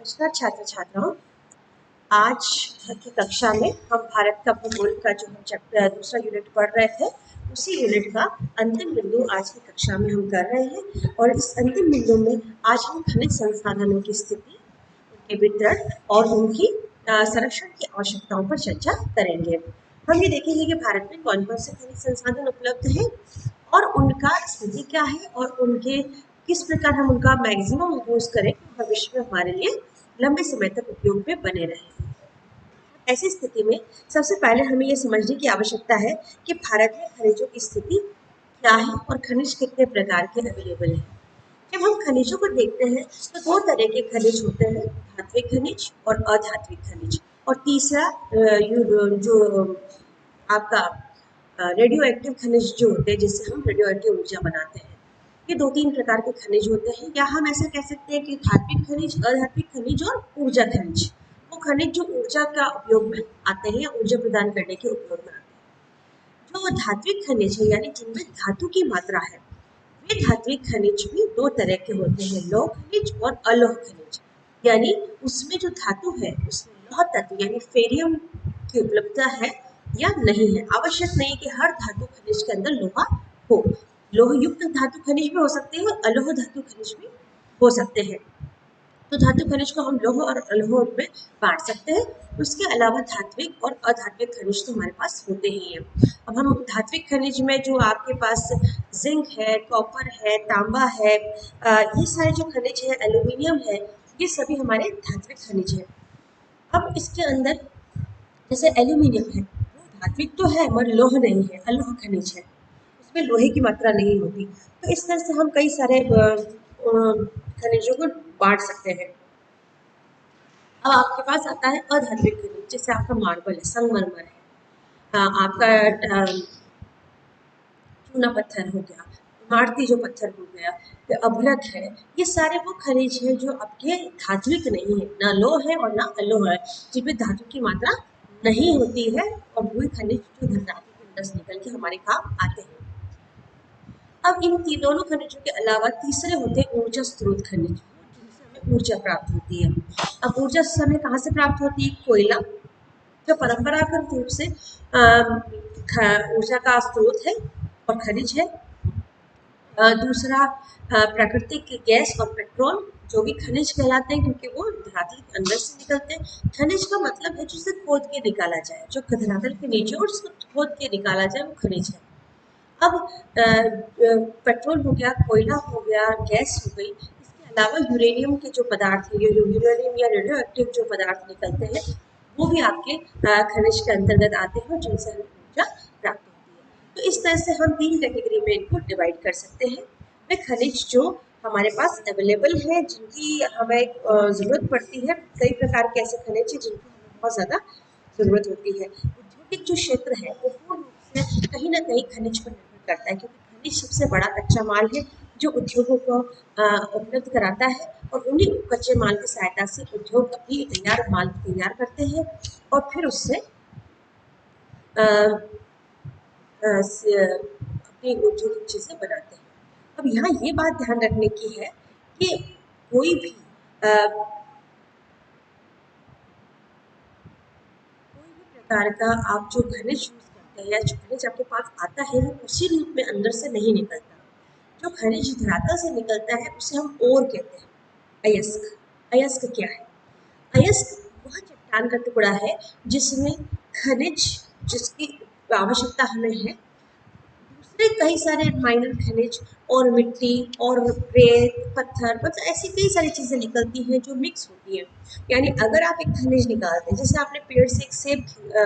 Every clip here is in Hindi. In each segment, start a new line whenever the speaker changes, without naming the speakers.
नमस्कार छात्र छात्राओं। आज की कक्षा में हम भारत का भूगोल का जो हम चैप्टर दूसरा यूनिट पढ़ रहे थे, उसी यूनिट का अंतिम बिंदु आज की कक्षा में हम कर रहे हैं। और इस अंतिम बिंदु में आज हम खनिज संसाधनों की स्थिति, उनके वितरण और उनकी संरक्षण की आवश्यकताओं पर चर्चा करेंगे। हम ये देखेंगे कि भारत में कौन कौन से खनिज संसाधन उपलब्ध हैं और उनका स्थिति क्या है और उनके किस प्रकार हम उनका मैक्सिमम यूज करें भविष्य में हमारे लिए लंबे समय तक उपयोग में बने रहे। ऐसी स्थिति में सबसे पहले हमें ये समझने की आवश्यकता है कि भारत में खनिजों की स्थिति क्या है और खनिज कितने प्रकार के अवेलेबल हैं। जब हम खनिजों को देखते हैं तो दो तरह के खनिज होते हैं, धात्विक खनिज और अधात्विक खनिज। और तीसरा जो आपका रेडियो एक्टिव खनिज जो होते हैं, जिससे हम रेडियो एक्टिव ऊर्जा बनाते हैं। ये दो तीन प्रकार के खनिज होते हैं, या हम ऐसा कह सकते हैं कि धात्विक खनिज, अधात्विक खनिज और ऊर्जा खनिज। वो खनिज जो ऊर्जा का उपयोग में आते हैं या ऊर्जा प्रदान करने के उपयोग में आते हैं। जो धात्विक खनिज है यानी जिनमें धातु की मात्रा है, वे धात्विक खनिज भी दो तरह के होते हैं, लौह खनिज और अलोह खनिज। यानी उसमें जो धातु है उसमें लौह तत्व यानी फेरियम की उपलब्धता है या नहीं है। आवश्यक नहीं कि हर धातु खनिज के अंदर लोहा हो। लोह युक्त धातु खनिज भी हो सकते हैं और अलोह धातु खनिज भी हो सकते हैं। तो धातु खनिज को हम लोह और अलोह में बांट सकते हैं। उसके अलावा धात्विक और अधात्विक खनिज तो हमारे पास होते ही हैं। अब हम धात्विक खनिज में जो आपके पास जिंक है, कॉपर है, तांबा है, ये सारे जो खनिज है, एल्यूमिनियम है, ये सभी हमारे धात्विक खनिज है। अब इसके अंदर जैसे एल्यूमिनियम है, वो धात्विक तो है मगर लोह नहीं है, अलोह खनिज है, उसमें लोहे की मात्रा नहीं होती। तो इस तरह से हम कई सारे खनिजों को बांट सकते हैं। अब आपके पास आता है अधात्विक खनिज, जैसे आपका मार्बल है, संगमरमर है, आपका चूना पत्थर हो गया, इमारती जो पत्थर हो गया, अभ्रक है। ये सारे वो खनिज हैं जो आपके धात्विक नहीं है, ना लोह है और ना अलोह है, जिनमें धातु की मात्रा नहीं होती है। और वही खनिज जो धातु के अंदर से निकल के हमारे काम आते हैं। अब इन दोनों खनिजों के अलावा तीसरे होते हैं ऊर्जा स्रोत खनिज, जिनसे हमें ऊर्जा प्राप्त होती है। अब ऊर्जा हमें कहाँ से प्राप्त होती है? कोयला, जो परंपरागत रूप से ऊर्जा का स्रोत है और खनिज है। दूसरा प्राकृतिक गैस और पेट्रोल, जो भी खनिज कहलाते हैं, क्योंकि वो धरातल के अंदर से निकलते हैं। खनिज का मतलब है जिसे खोद के निकाला जाए, जो धरातल के नीचे और उसको खोद के निकाला जाए, वो खनिज है। अब पेट्रोल हो गया, कोयला हो गया, गैस हो गई, इसके अलावा यूरेनियम के जो पदार्थ है, यूरेनियम या रेडियो एक्टिव जो पदार्थ निकलते हैं, वो भी आपके खनिज के अंतर्गत आते हैं, जिनसे हमें ऊर्जा प्राप्त होती है। तो इस तरह से हम तीन कैटेगरी में इनको डिवाइड कर सकते हैं। वे खनिज जो हमारे पास अवेलेबल है, जिनकी हमें ज़रूरत पड़ती है। कई प्रकार के ऐसे खनिज हैं जिनकी हमें बहुत ज़्यादा ज़रूरत होती है। औद्योगिक जो क्षेत्र है वो पूर्ण रूप से कहीं ना कहीं खनिज पर निर्भर करता है, क्योंकि खनिज सबसे बड़ा कच्चा माल है जो उद्योगों को उपलब्ध कराता है। और उन्हीं कच्चे माल की सहायता से उद्योग अपनी तैयार माल तैयार करते हैं और फिर उससे अपनी उद्योगिक चीज़ें बनाते हैं। अब यहाँ ये बात ध्यान रखने की है कि कोई भी प्रकार का आप जो खनिज यूज करते हैं या जो खनिज आपके पास आता है, वो उसी रूप में अंदर से नहीं निकलता। जो खनिज धरातल से निकलता है उसे हम ओर कहते हैं, अयस्क। अयस्क क्या है? अयस्क वह चट्टान का टुकड़ा है जिसमें खनिज, जिसकी आवश्यकता हमें है, दूसरे कई सारे माइनर खनिज और मिट्टी और रेत, पत्थर, मतलब ऐसी कई सारी चीज़ें निकलती हैं जो मिक्स होती हैं। यानी अगर आप एक खनिज निकालते हैं, जैसे आपने पेड़ से एक सेब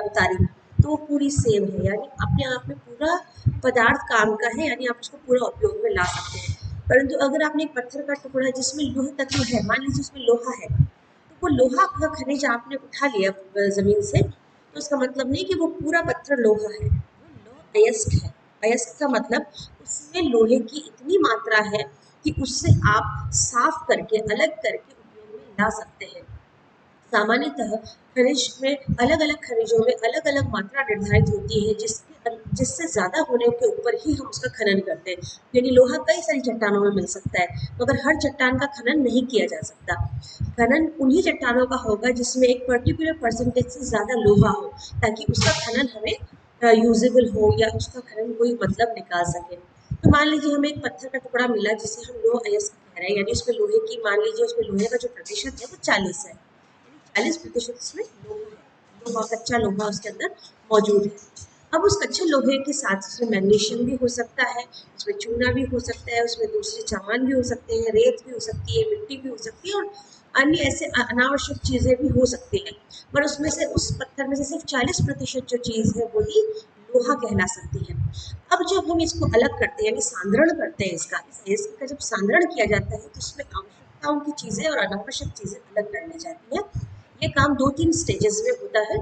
उतारी, तो वो पूरी सेब है, यानी अपने आप में पूरा पदार्थ काम का है, यानी आप उसको पूरा उपयोग में ला सकते हैं। परंतु अगर आपने एक पत्थर का टुकड़ा जिसमें लोह तत्व है, मान लीजिए उसमें लोहा है, तो वो लोहा का खनिज आपने उठा लिया जमीन से, तो उसका मतलब नहीं कि वो पूरा पत्थर लोहा है, वो लोह अयस्क है। अयस्क का मतलब उसमें लोहे की इतनी मात्रा है कि उससे आप साफ करके, अलग करके उपयोग में ला सकते हैं। सामान्यतः खनिज में अलग अलग खनिजों में अलग अलग मात्रा निर्धारित होती है, जिससे ज्यादा होने के ऊपर ही हम उसका खनन करते हैं। यानी लोहा कई सारी चट्टानों में मिल सकता है, मगर हर चट्टान का खनन नहीं किया जा सकता। खनन उन्हीं चट्टानों का होगा जिसमें एक पर्टिकुलर परसेंटेज से ज्यादा लोहा हो, ताकि उसका खनन हमें यूजेबल हो या उसका खनन कोई मतलब निकाल सके। तो मान लीजिए हमें एक पत्थर का टुकड़ा मिला जिसे हम लोह अयस्क कह रहे हैं, यानी उसमें लोहे की, मान लीजिए उसमें लोहे का जो प्रतिशत है वो 40 है, 40% उसमें लोहा है, लोहा, कच्चा लोहा उसके अंदर मौजूद है। अब उस कच्चे लोहे के साथ उसमें मैग्नीशियम भी हो सकता है, उसमें चूना भी हो सकता है, उसमें दूसरे सामान भी हो सकते हैं, रेत भी हो सकती है, मिट्टी भी हो सकती है और अन्य ऐसे अनावश्यक चीजें भी हो सकती हैं। पर उसमें से, उस पत्थर में से सिर्फ 40% जो चीज है वही लोहा कहला सकती है। अब जब हम इसको अलग करते हैं, यानी सांद्रण करते हैं इसका का जब सांद्रण किया जाता है तो उसमें आवश्यकताओं की चीजें और अनावश्यक चीजें अलग कर ली जाती है। ये काम 2-3 स्टेजेस में होता है।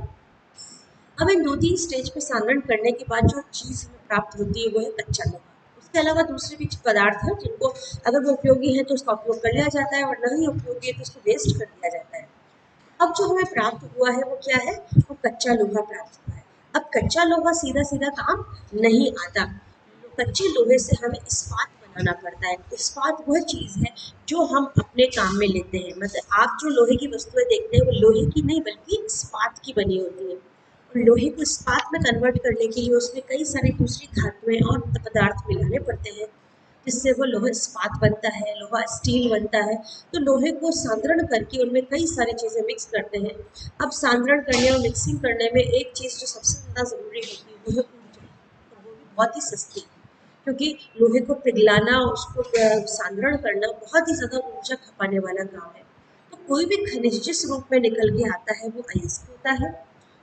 अब इन 2-3 स्टेज पे सांद्रण करने के बाद जो चीज हमें प्राप्त होती है वो है कच्चा लोहा। उसके अलावा दूसरे भी पदार्थ हैं जिनको अगर वो उपयोगी है तो उसका उपयोग कर लिया जाता है, और नहीं उपयोगी है तो उसको वेस्ट कर दिया जाता है। अब जो हमें प्राप्त हुआ है वो क्या है? वो कच्चा लोहा प्राप्त हुआ है। अब कच्चा लोहा सीधा सीधा काम नहीं आता, कच्चे लोहे से हमें इस्पात बनाना पड़ता है। इस्पात वह चीज है जो हम अपने काम में लेते हैं। मतलब आप जो लोहे की वस्तुएं देखते हैं वो लोहे की नहीं बल्कि इस्पात की बनी होती है, और लोहे को इस्पात में कन्वर्ट करने के लिए उसमें कई सारी दूसरी धातुएं और पदार्थ मिलाने पड़ते हैं, जिससे वो लोहा इस्पात बनता है, लोहा स्टील बनता है। तो लोहे को सांद्रण करके उनमें कई सारी चीज़ें मिक्स करते हैं। अब सांद्रण करने और मिक्सिंग करने में एक चीज़ जो सबसे ज़्यादा ज़रूरी होती है वो है ऊर्जा, और वो भी बहुत ही सस्ती, क्योंकि लोहे को पिघलाना और उसको सांद्रण करना बहुत ही ज़्यादा ऊर्जा खपाने वाला काम है। तो कोई भी खनिज जिस रूप में निकल के आता है वो अयस्क होता है।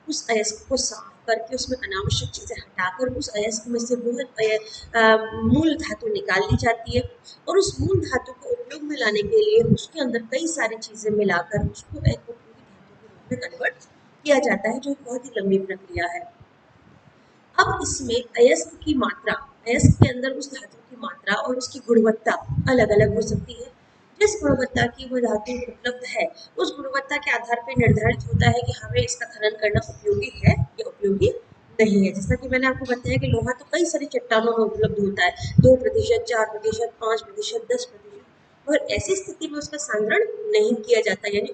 उस अयस्क को साफ करके उसमें अनावश्यक चीज़ें हटाकर उस अयस्क में से वो मूल धातु निकाल ली जाती है, और उस मूल धातु को उपयोग में लाने के लिए उसके अंदर कई सारी चीज़ें मिलाकर उसको एक उपयोगी धातु के रूप में कन्वर्ट किया जाता है, जो एक बहुत ही लंबी प्रक्रिया है। अब इसमें अयस्क की मात्रा, अयस्क के अंदर उस धातु की मात्रा और उसकी गुणवत्ता अलग अलग हो सकती है। जिस गुणवत्ता की वो धातु उपलब्ध है उस गुणवत्ता के आधार पर निर्धारित होता है कि हमें इसका खनन करना उपयोगी है या उपयोगी नहीं है। जैसा कि मैंने आपको बताया कि लोहा तो कई सारी चट्टानों में उपलब्ध होता है, 2%, 4%, 5%, 10%, और ऐसी स्थिति में उसका सांद्रण नहीं किया जाता, यानी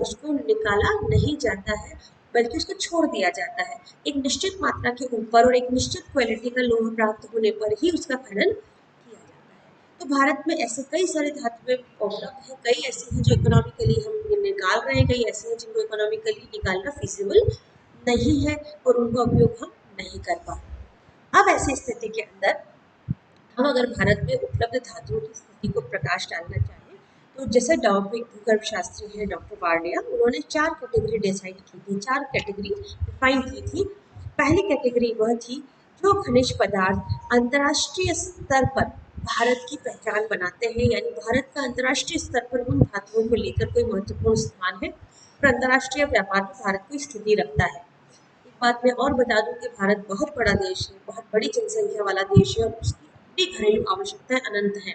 उसको निकाला नहीं जाता है, बल्कि उसको छोड़ दिया जाता है। एक निश्चित मात्रा के ऊपर और एक निश्चित क्वालिटी का लोहा प्राप्त होने पर ही उसका खनन किया जाता है। तो भारत में ऐसे कई सारे धातुएं उपलब्ध हैं, कई ऐसी हैं जो इकोनॉमिकली हम निकाल रहे हैं, कई ऐसे हैं जिनको इकोनॉमिकली निकालना फिजिबल नहीं है और उनका उपयोग हम नहीं कर पा रहे। अब ऐसी स्थिति के अंदर हम अगर भारत में उपलब्ध धातुओं की स्थिति को प्रकाश डालना चाहें, तो जैसे भूगर्भ शास्त्री है डॉक्टर वार्डिया, उन्होंने 4 कैटेगरी डिसाइड की थी, 4 कैटेगरी डिफाइन की थी। पहली कैटेगरी वह थी जो खनिज पदार्थ अंतर्राष्ट्रीय स्तर पर भारत की पहचान बनाते हैं, यानी भारत का अंतर्राष्ट्रीय स्तर पर उन धातुओं को लेकर कोई महत्वपूर्ण स्थान है और अंतर्राष्ट्रीय व्यापार में भारत की स्थिति रखता है। एक बात मैं और बता दूं कि भारत बहुत बड़ा देश है, बहुत बड़ी जनसंख्या वाला देश है, और उसकी अपनी घरेलू आवश्यकताएं अनंत हैं।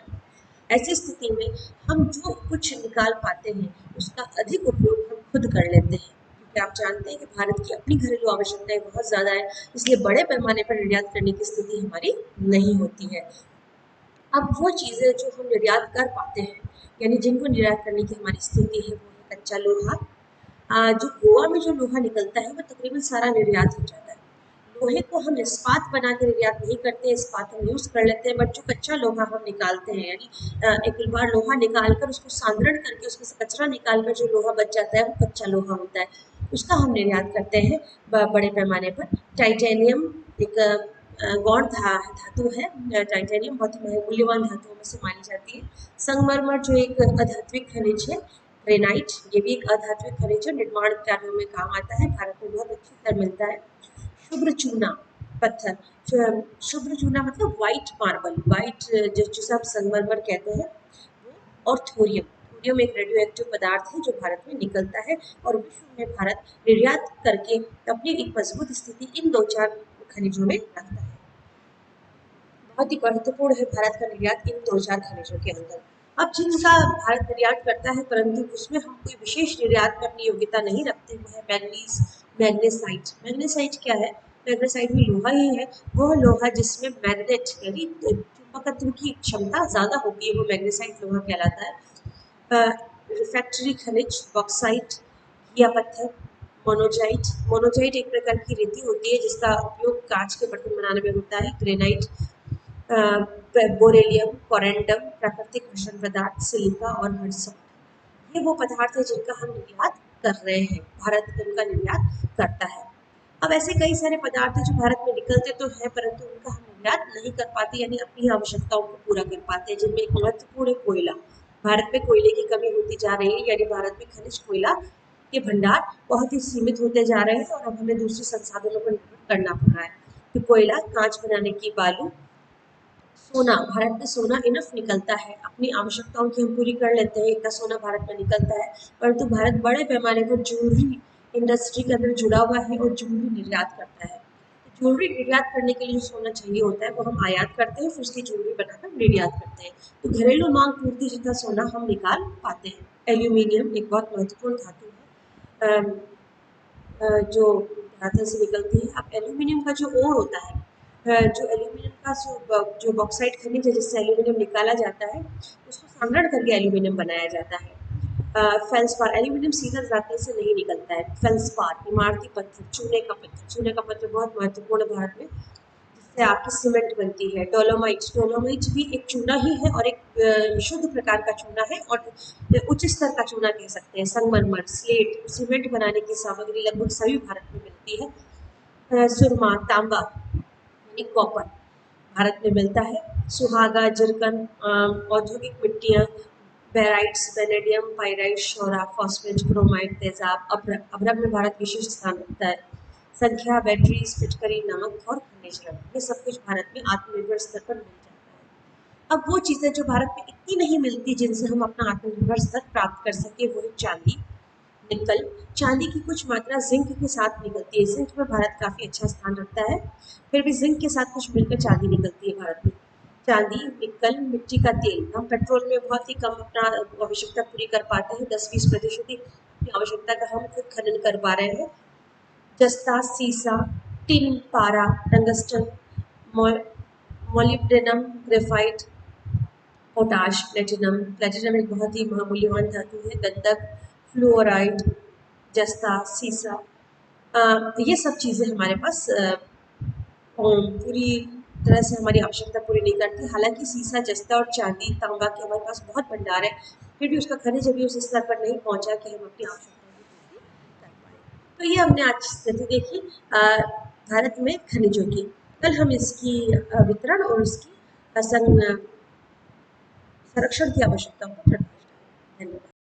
ऐसी स्थिति में हम जो कुछ निकाल पाते हैं उसका अधिक उपयोग हम खुद कर लेते हैं, क्योंकि आप जानते हैं कि भारत की अपनी घरेलू आवश्यकताएं बहुत ज़्यादा है, इसलिए बड़े पैमाने पर निर्यात करने की स्थिति हमारी नहीं होती है। अब वो चीज़ें जो हम निर्यात कर पाते हैं, यानी जिनको निर्यात करने की हमारी स्थिति है, वो है कच्चा लोहा। जो गोवा में जो लोहा निकलता है वो तकरीबन सारा निर्यात हो जाता है। लोहे को हम इस्पात बना के निर्यात नहीं करते, इस्पात हम यूज़ कर लेते हैं, बट जो कच्चा लोहा हम निकालते हैं, यानी एक बार लोहा निकाल कर उसको सांद्रण करके उसमें से कचरा निकाल कर जो लोहा बच जाता है वो कच्चा लोहा होता है, उसका हम निर्यात करते हैं बड़े पैमाने पर। टाइटेनियम एक गौण धातु है, टाइटेनियम बहुत ही मूल्यवान धातुओं में से मानी जाती है। संगमरमर जो एक अधात्विक खनिज है, ग्रेनाइट, ये भी एक अधात्विक खनिज है, निर्माण कार्यों में काम आता है, भारत में बहुत अच्छी तरह मिलता है। शुभ्र चूना पत्थर, शुभ्र चूना मतलब व्हाइट मार्बल, व्हाइट जिसे आप संगमरमर कहते हैं वो, और थोरियम, थोरियम एक रेडियो एक्टिव पदार्थ है जो भारत में निकलता है, और विश्व में भारत निर्यात करके अपनी एक मजबूत स्थिति इन 2-4 खनिजों में रखता है। बहुत ही महत्वपूर्ण है भारत का निर्यात इन 2-4 खनिजों के अंदर। अब जिनका भारत निर्यात करता है परंतु उसमें हम कोई विशेष निर्यात करने योग्यता नहीं रखते, वो है मैग्नीज मैग्नेसाइट। मैग्नेसाइट क्या है? मैग्नेसाइट भी लोहा ही है, वह लोहा जिसमें मैग्नेट यानी चुंबकत्व की क्षमता ज़्यादा होती है, वो मैग्नेसाइट लोहा कहलाता है। रिफ्रैक्टरी खनिज बॉक्साइट, घिया पत्थर, मोनोजाइट। मोनोजाइट एक प्रकार की रेती होती है जिसका उपयोग कांच के बर्तन बनाने में होता है। ग्रेनाइट, बोरेलियम, कोरेंडम, प्राकृतिक घर्षण पदार्थ, सिलिका और हर्सट, ये वो पदार्थ है जिनका हम निर्यात कर रहे हैं, भारत उनका निर्यात करता है। अब ऐसे कई सारे पदार्थ हैं जो भारत में निकलते तो हैं परंतु उनका हम निर्यात नहीं कर पाते यानी अपनी आवश्यकताओं को पूरा कर पाते हैं, जिनमें एक महत्वपूर्ण है कोयला। भारत में कोयले की कमी होती जा रही है यानी भारत में खनिज कोयला के भंडार बहुत ही सीमित होते जा रहे हैं और अब हमें दूसरे संसाधनों पर निर्भर करना पड़ रहा है। तो कोयला, कांच बनाने की बालू, सोना, भारत में सोना इनफ निकलता है, अपनी आवश्यकताओं की हम पूरी कर लेते हैं, इतना सोना भारत में निकलता है। परंतु भारत बड़े पैमाने पर ज्वेलरी इंडस्ट्री के अंदर जुड़ा हुआ है और ज्वेलरी निर्यात करता है। ज्वेलरी निर्यात करने के लिए जो सोना चाहिए होता है वो हम आयात करते हैं, फिर उसकी ज्वेलरी बनाकर निर्यात करते हैं। तो घरेलू मांग पूर्ति जितना सोना हम निकाल पाते हैं। एल्यूमिनियम एक बहुत महत्वपूर्ण धातु है जो धातु से निकलती है। अब एल्यूमिनियम का जो ओर होता है, जो एल्यूमिनियम का जो बॉक्साइट खनिज है जिससे एल्यूमिनियम निकाला जाता है, उसको सांगड़ करके एल्यूमिनियम बनाया जाता है। फेल्सपार, एल्यूमिनियम सीधा धातु से नहीं निकलता है। फेल्सपार, इमारती पत्थर, चूने का पत्थर, चूने का पत्थर बहुत महत्वपूर्ण है भारत में, जिससे आपकी सीमेंट बनती है। डोलोमाइट, डोलोमाइट भी एक चूना ही है और एक शुद्ध प्रकार का चूना है और उच्च स्तर का चूना कह सकते हैं। संगमरमर, स्लेट, सीमेंट बनाने की सामग्री लगभग सभी भारत में मिलती है। सुरमा, तांबा यानी कॉपर भारत में मिलता है। सुहागा, जिरकन, औद्योगिक मिट्टियाँ, बेराइट्स, वेनेडियम, पाइराइट, शोरा, फॉस्फेट, क्रोमाइट, तेजाब, अभ्रक, अभ्रक में भारत विशिष्ट स्थान रखता है। संख्या, बैटरीज, फिटकरी, नमक और खनिज लवण, ये सब कुछ भारत में आत्मनिर्भर स्तर पर मिल जाता है। अब वो चीज़ें जो भारत में इतनी नहीं मिलती जिनसे हम अपना आत्मनिर्भर स्तर प्राप्त कर सके, वो है चांदी, निकल। चांदी की कुछ मात्रा जिंक के साथ निकलती है, जिंक में भारत काफ़ी अच्छा स्थान रखता है, फिर भी जिंक के साथ कुछ मिलकर चांदी निकलती है भारत में। चांदी, निकल, मिट्टी का तेल, हम पेट्रोल में बहुत ही कम अपना आवश्यकता पूरी कर पाते हैं, 10-20% ही अपनी आवश्यकता का हम खुद खनन कर पा रहे हैं। जस्ता, सीसा, टिन, पारा, tungsten, molybdenum, graphite, potash, platinum. Platinum एक बहुत ही महामूल्यवान धातु है। गंधक, फ्लोराइड, जस्ता, सीसा, ये सब चीज़ें हमारे पास पूरी तरह से हमारी आवश्यकता पूरी नहीं करती। हालांकि सीसा, जस्ता और चांदी, तांबा के हमारे पास बहुत भंडार है, फिर भी उसका खनिज अभी उस स्तर पर नहीं पहुंचा कि हम अपनी आवश्यकताओं की पूर्ति कर पाए। तो ये हमने आज स्थिति देखी भारत में खनिजों की। कल हम इसकी वितरण और इसकी संरक्षण की आवश्यकताओं पर प्रकाश डालेंगे। धन्यवाद।